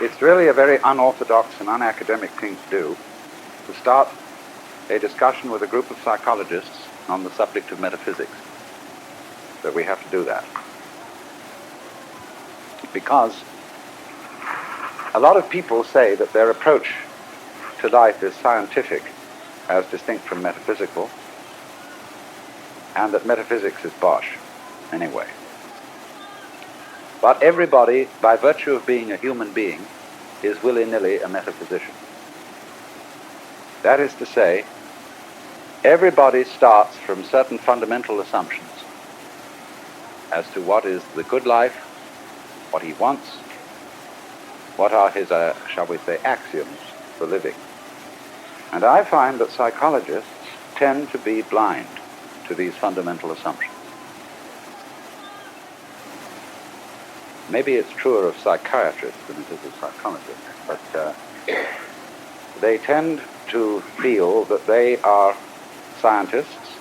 it's really a very unorthodox and unacademic thing to do, to start a discussion with a group of psychologists on the subject of metaphysics. But we have to do that. Because a lot of people say that their approach to life is scientific, as distinct from metaphysical, and that metaphysics is bosh, anyway. But everybody, by virtue of being a human being, is willy-nilly a metaphysician. That is to say, everybody starts from certain fundamental assumptions as to what is the good life, what he wants, what are his, shall we say, axioms for living. And I find that psychologists tend to be blind to these fundamental assumptions. Maybe it's truer of psychiatrists than it is of psychologists, but they tend to feel that they are scientists.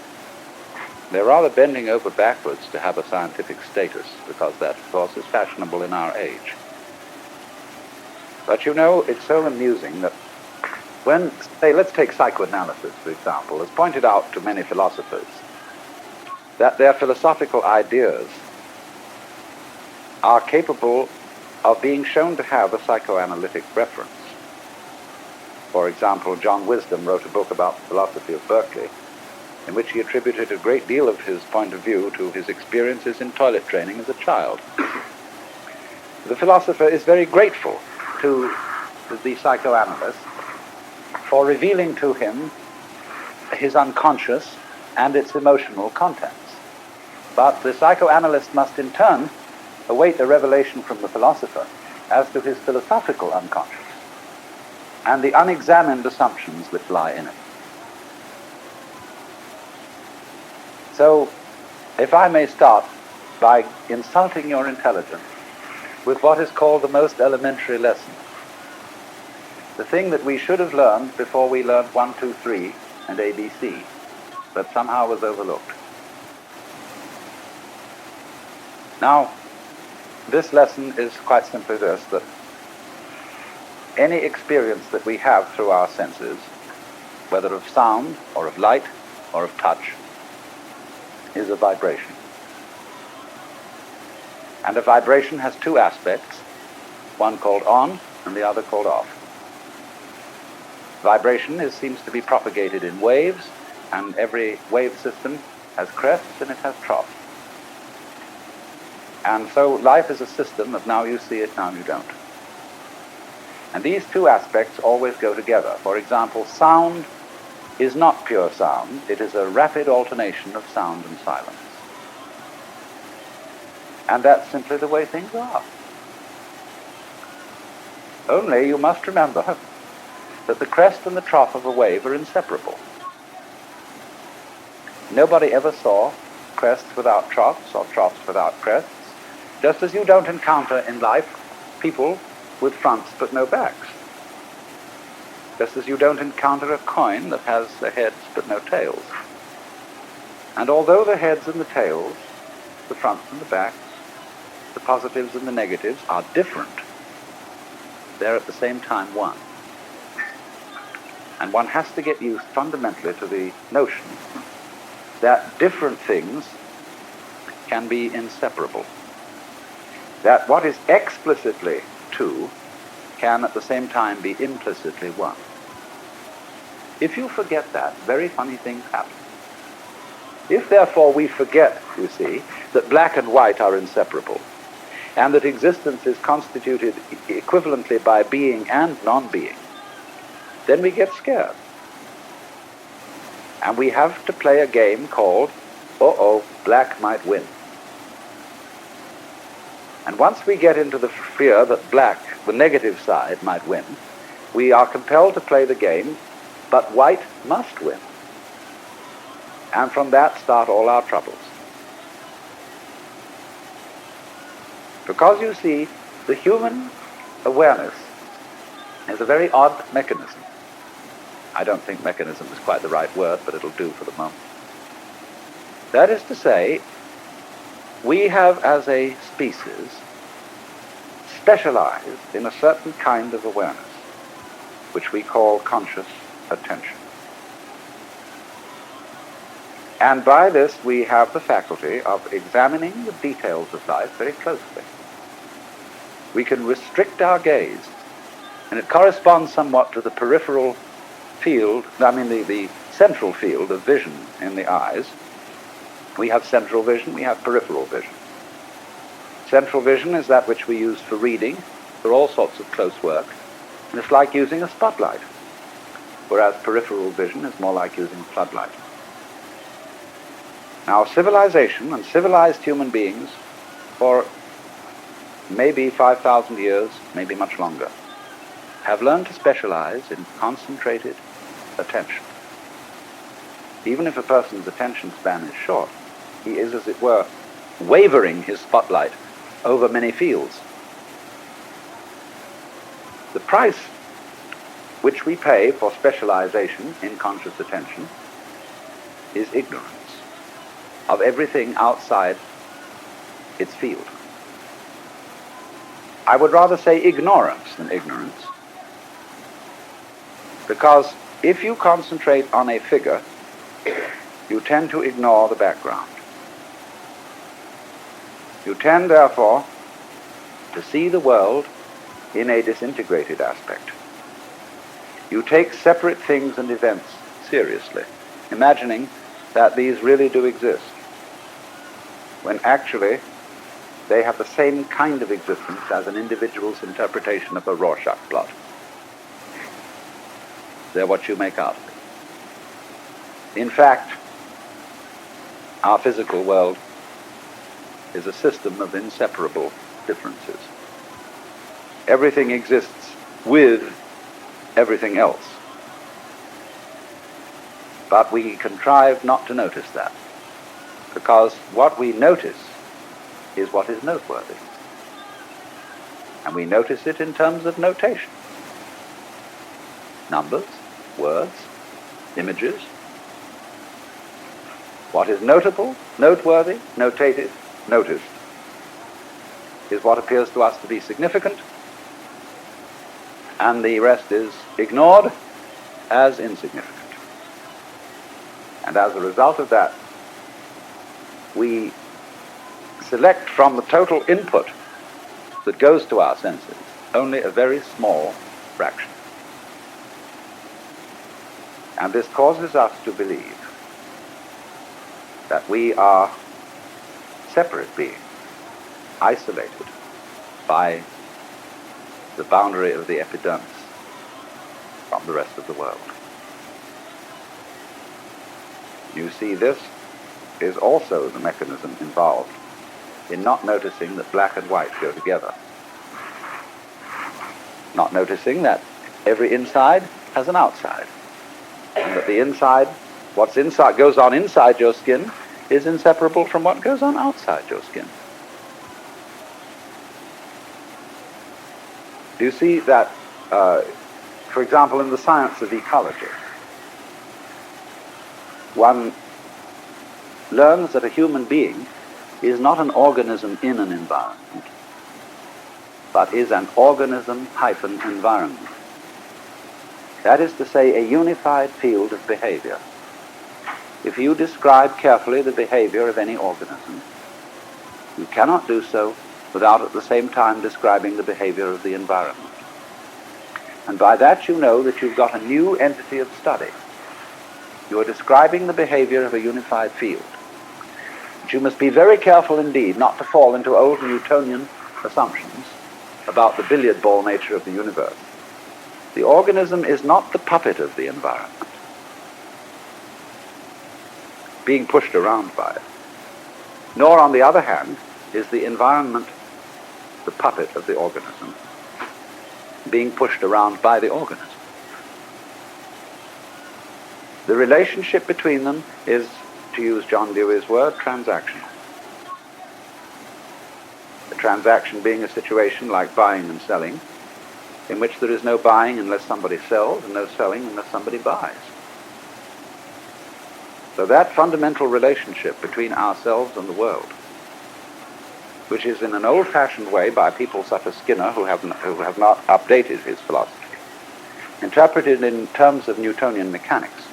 They're rather bending over backwards to have a scientific status, because that, of course, is fashionable in our age. But you know, it's so amusing that when, say, let's take psychoanalysis, for example, as pointed out to many philosophers, that their philosophical ideas are capable of being shown to have a psychoanalytic reference. For example, John Wisdom wrote a book about the philosophy of Berkeley, in which he attributed a great deal of his point of view to his experiences in toilet training as a child. The philosopher is very grateful to the psychoanalyst for revealing to him his unconscious and its emotional contents. But the psychoanalyst must in turn await a revelation from the philosopher as to his philosophical unconscious and the unexamined assumptions which lie in it. So, if I may start by insulting your intelligence with what is called the most elementary lesson, the thing that we should have learned before we learned 1, 2, 3 and ABC, but somehow was overlooked. Now, this lesson is quite simply this, that any experience that we have through our senses, whether of sound or of light or of touch, is a vibration. And a vibration has two aspects, one called on and the other called off. Vibration seems to be propagated in waves, and every wave system has crests and it has troughs. And so life is a system of now you see it, now you don't. And these two aspects always go together. For example, sound is not pure sound. It is a rapid alternation of sound and silence. And that's simply the way things are. Only you must remember that the crest and the trough of a wave are inseparable. Nobody ever saw crests without troughs or troughs without crests, just as you don't encounter in life people with fronts but no backs. Just as you don't encounter a coin that has the heads but no tails. And although the heads and the tails, the fronts and the backs, the positives and the negatives are different, they're at the same time one. And one has to get used fundamentally to the notion that different things can be inseparable. That what is explicitly two can at the same time be implicitly one. If you forget that, very funny things happen. If therefore we forget, you see, that black and white are inseparable, and that existence is constituted equivalently by being and non-being, then we get scared. And we have to play a game called, black might win. And once we get into the fear that black, the negative side, might win, we are compelled to play the game, but white must win. And from that start all our troubles. Because you see, the human awareness is a very odd mechanism. I don't think mechanism is quite the right word, but it'll do for the moment. That is to say, we have as a species specialized in a certain kind of awareness, which we call conscious attention. And by this we have the faculty of examining the details of life very closely. We can restrict our gaze, and it corresponds somewhat to the peripheral field, the central field of vision in the eyes. We have central vision, we have peripheral vision. Central vision is that which we use for reading, for all sorts of close work, and it's like using a spotlight, whereas peripheral vision is more like using a floodlight. Now, civilization and civilized human beings for maybe 5,000 years, maybe much longer, have learned to specialize in concentrated attention. Even if a person's attention span is short, he is, as it were, wavering his spotlight over many fields. The price which we pay for specialization in conscious attention is ignorance of everything outside its field. I would rather say ignorance than ignorance, because if you concentrate on a figure, you tend to ignore the background. You tend, therefore, to see the world in a disintegrated aspect. You take separate things and events seriously, imagining that these really do exist, when actually they have the same kind of existence as an individual's interpretation of a Rorschach plot. They're what you make out of it. In fact, our physical world is a system of inseparable differences. Everything exists with everything else. But we contrive not to notice that, because what we notice is what is noteworthy. And we notice it in terms of notation. Numbers, words, images. What is notable, noteworthy, notated, noticed, is what appears to us to be significant, and the rest is ignored as insignificant. And as a result of that, we select from the total input that goes to our senses only a very small fraction. And this causes us to believe that we are separate beings, isolated by the boundary of the epidermis from the rest of the world. You see, this is also the mechanism involved in not noticing that black and white go together. Not noticing that every inside has an outside, and that the inside, what's inside, goes on inside your skin, is inseparable from what goes on outside your skin. Do you see that, for example, in the science of ecology, one learns that a human being is not an organism in an environment, but is an organism-environment. That is to say, a unified field of behavior. If you describe carefully the behavior of any organism, you cannot do so without at the same time describing the behavior of the environment. And by that you know that you've got a new entity of study. You are describing the behavior of a unified field. But you must be very careful indeed not to fall into old Newtonian assumptions about the billiard ball nature of the universe. The organism is not the puppet of the environment, being pushed around by it. Nor, on the other hand, is the environment the puppet of the organism, being pushed around by the organism. The relationship between them is, to use John Dewey's word, transactional. A transaction being a situation like buying and selling, in which there is no buying unless somebody sells, and no selling unless somebody buys. So that fundamental relationship between ourselves and the world which is in an old-fashioned way by people such as Skinner, who have not updated his philosophy, interpreted in terms of Newtonian mechanics.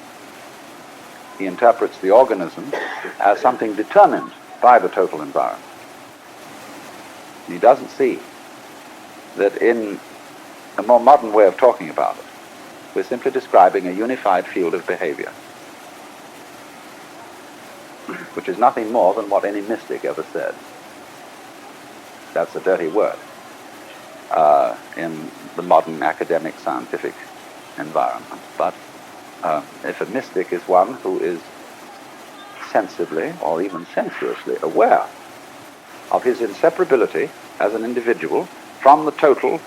He interprets the organism as something determined by the total environment. And he doesn't see that in a more modern way of talking about it, we're simply describing a unified field of behavior, which is nothing more than what any mystic ever said. That's a dirty word in the modern academic scientific environment. But if a mystic is one who is sensibly or even sensuously aware of his inseparability as an individual from the total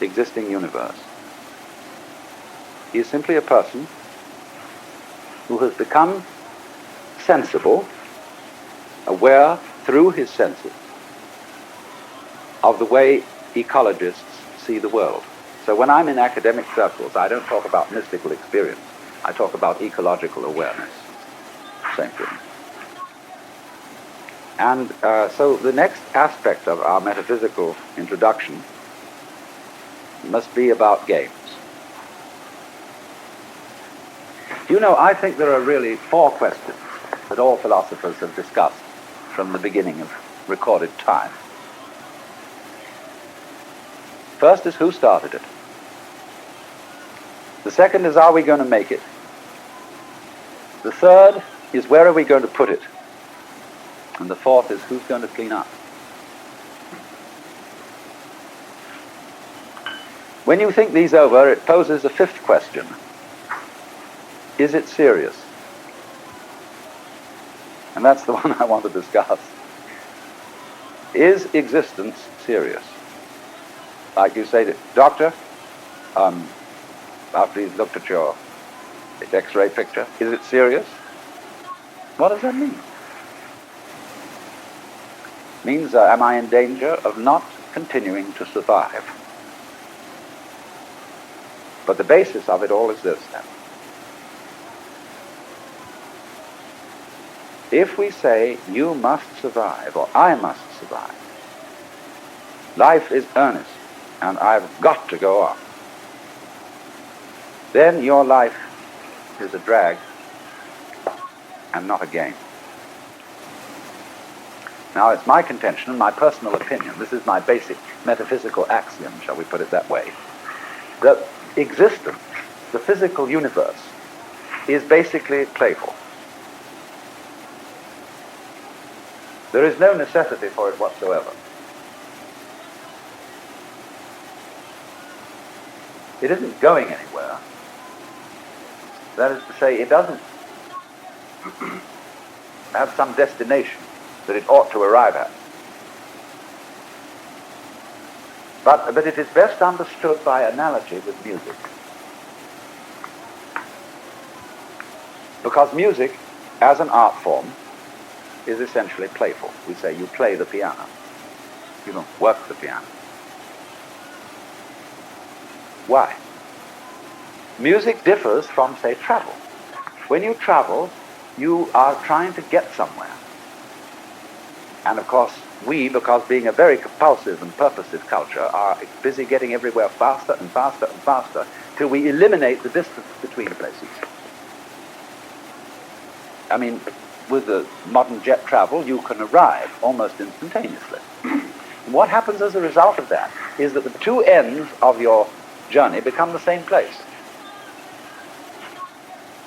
existing universe, he is simply a person who has become sensible, aware through his senses of the way ecologists see the world. So when I'm in academic circles, I don't talk about mystical experience. I talk about ecological awareness. Same thing. And so the next aspect of our metaphysical introduction must be about games. You know, I think there are really 4 questions that all philosophers have discussed from the beginning of recorded time. First is, who started it? The second is, are we going to make it? The third is, where are we going to put it? And the fourth is, who's going to clean up? When you think these over, it poses a 5th question. Is it serious? And that's the one I want to discuss. Is existence serious? Like you say to doctor, after he's looked at your X-ray picture, is it serious? What does that mean? It means, am I in danger of not continuing to survive? But the basis of it all is this, then. If we say, you must survive, or I must survive, life is earnest, and I've got to go on, then your life is a drag and not a game. Now, it's my contention and my personal opinion, this is my basic metaphysical axiom, shall we put it that way, that existence, the physical universe, is basically playful. There is no necessity for it whatsoever. It isn't going anywhere. That is to say, it doesn't have some destination that it ought to arrive at. But it is best understood by analogy with music. Because music, as an art form, is essentially playful. We say you play the piano. You don't work the piano. Why? Music differs from, say, travel. When you travel, you are trying to get somewhere. And of course, we, because being a very compulsive and purposive culture, are busy getting everywhere faster and faster and faster till we eliminate the distance between places. I mean, with the modern jet travel, you can arrive almost instantaneously. And what happens as a result of that is that the two ends of your journey become the same place.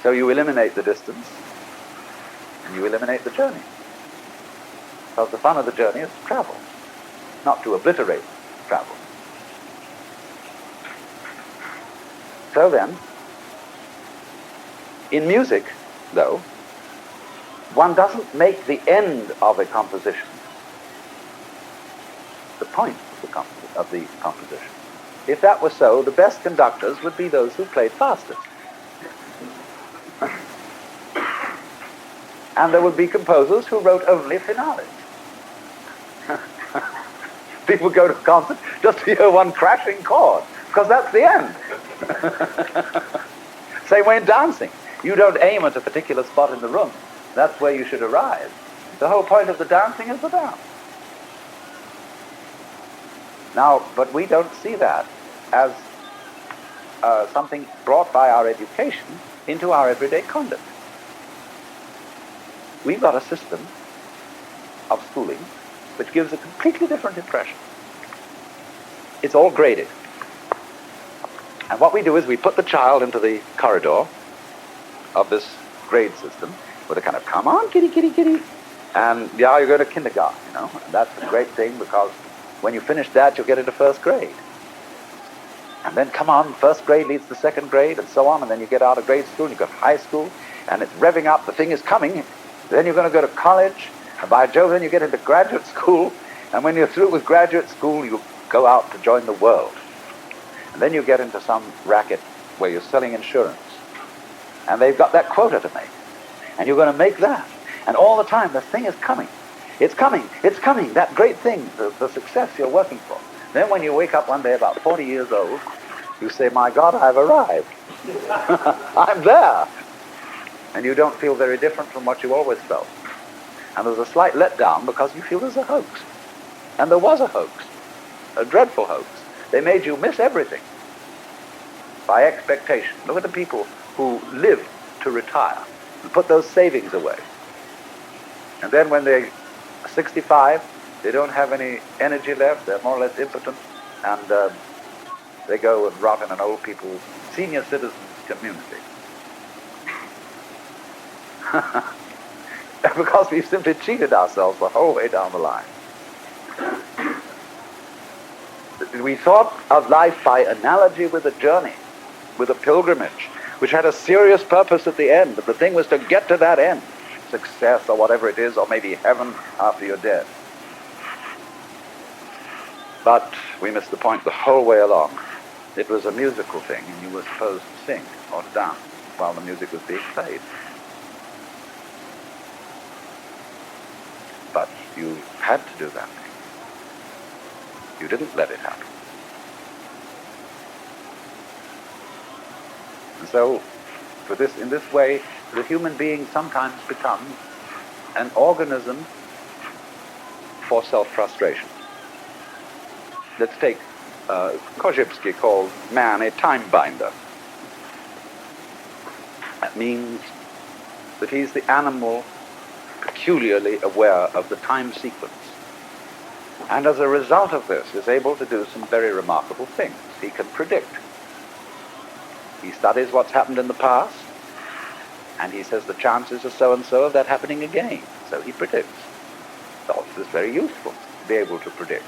So you eliminate the distance, and you eliminate the journey. Because the fun of the journey is to travel, not to obliterate travel. So then, in music, though, one doesn't make the end of a composition the point of the composition. If that were so, the best conductors would be those who played fastest. And there would be composers who wrote only finales. People go to a concert just to hear one crashing chord, because that's the end. Same way in dancing. You don't aim at a particular spot in the room. That's where you should arrive. The whole point of the dancing is the dance. Now, but we don't see that as something brought by our education into our everyday conduct. We've got a system of schooling which gives a completely different impression. It's all graded. And what we do is we put the child into the corridor of this grade system with a kind of, come on, kitty, kitty, kitty. And yeah, you go to kindergarten, you know. And that's a great thing, because when you finish that, you'll get into first grade. And then, come on, first grade leads to second grade, and so on. And then you get out of grade school, and you go to high school, and it's revving up. The thing is coming. Then you're going to go to college. And by Jove, then you get into graduate school. And when you're through with graduate school, you go out to join the world. And then you get into some racket where you're selling insurance. And they've got that quota to make. And you're going to make that. And all the time, the thing is coming. It's coming. It's coming. That great thing, the success you're working for. Then when you wake up one day about 40 years old, you say, my God, I've arrived. I'm there. And you don't feel very different from what you always felt. And there's a slight letdown because you feel there's a hoax. And there was a hoax. A dreadful hoax. They made you miss everything by expectation. Look at the people who live to retire and put those savings away. And then when they're 65, they don't have any energy left, they're more or less impotent, and they go and rot in an old people's senior citizens community. Because we've simply cheated ourselves the whole way down the line. We thought of life by analogy with a journey, with a pilgrimage, which had a serious purpose at the end. The thing was to get to that end, success or whatever it is, or maybe heaven after you're dead. But we missed the point the whole way along. It was a musical thing, and you were supposed to sing or to dance while the music was being played. But you had to do that thing. You didn't let it happen. And so, in this way, the human being sometimes becomes an organism for self-frustration. Let's take Korzybski called man a time binder. That means that he's the animal peculiarly aware of the time sequence. And as a result of this, is able to do some very remarkable things. He can predict. He studies what's happened in the past, and he says the chances are so-and-so of that happening again. So he predicts. So it's very useful to be able to predict,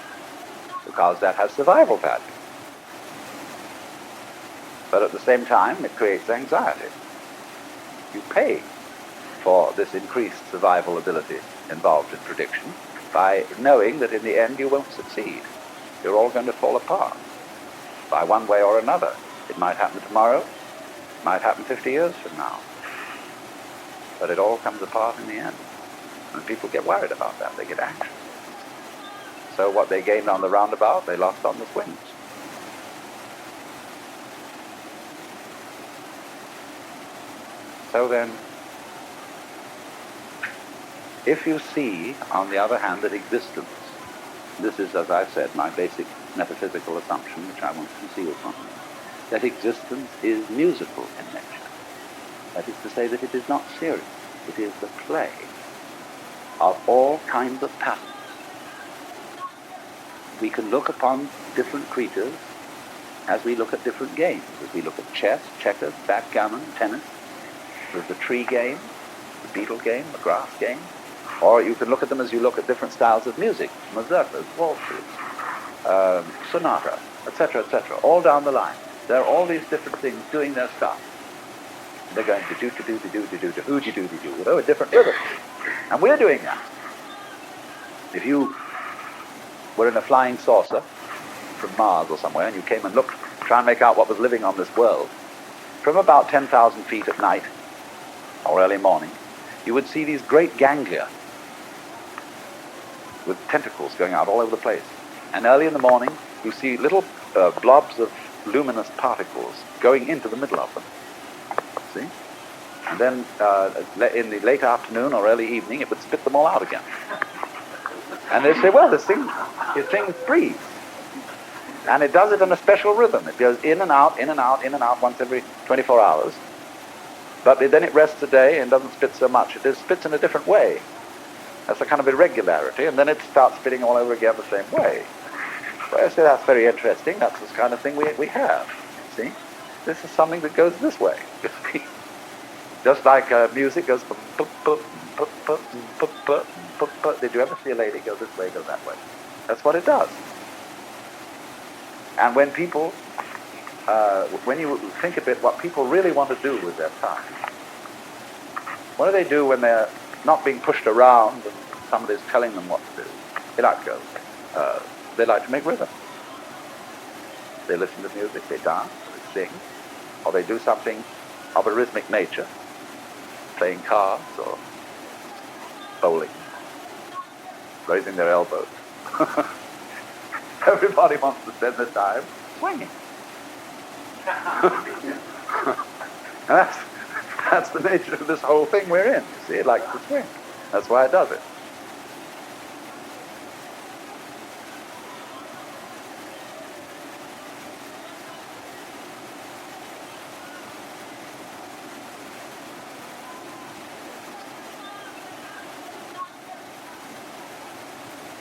because that has survival value. But at the same time, it creates anxiety. You pay for this increased survival ability involved in prediction by knowing that in the end you won't succeed. You're all going to fall apart by one way or another. It might happen tomorrow, it might happen 50 years from now. But it all comes apart in the end. And people get worried about that, they get anxious. So what they gained on the roundabout, they lost on the swings. So then, if you see, on the other hand, that existence, this is, as I've said, my basic metaphysical assumption, which I won't conceal from you, that existence is musical in nature. That is to say that it is not serious. It is the play of all kinds of patterns. We can look upon different creatures as we look at different games, as we look at chess, checkers, backgammon, tennis. There's the tree game, the beetle game, the grass game. Or you can look at them as you look at different styles of music, mazurkas, waltzes, sonata, etc., etc., all down the line. There are all these different things doing their stuff. They're going to do, with a different rhythm. And we're doing that. If you were in a flying saucer from Mars or somewhere, and you came and looked, try and make out what was living on this world, from about 10,000 feet at night, or early morning, you would see these great ganglia with tentacles going out all over the place. And early in the morning, you see little blobs of luminous particles going into the middle of them. See? And then in the late afternoon or early evening, it would spit them all out again. And they say, well, this thing breathes. And it does it in a special rhythm. It goes in and out, in and out, in and out once every 24 hours. But then it rests a day and doesn't spit so much. It spits in a different way. That's a kind of irregularity, and then it starts spitting all over again the same way. So I say that's very interesting. That's the kind of thing we have. See? This is something that goes this way. Just like music goes... Did you ever see a lady go this way, go that way? That's what it does. And when people... when you think a bit what people really want to do with their time, what do they do when they're not being pushed around and somebody's telling them what to do? They like to go. They like to make rhythm. They listen to music, they dance, they sing, or they do something of a rhythmic nature, playing cards or bowling, raising their elbows. Everybody wants to spend their time swinging. That's the nature of this whole thing we're in. You see, it likes to swing. That's why it does it.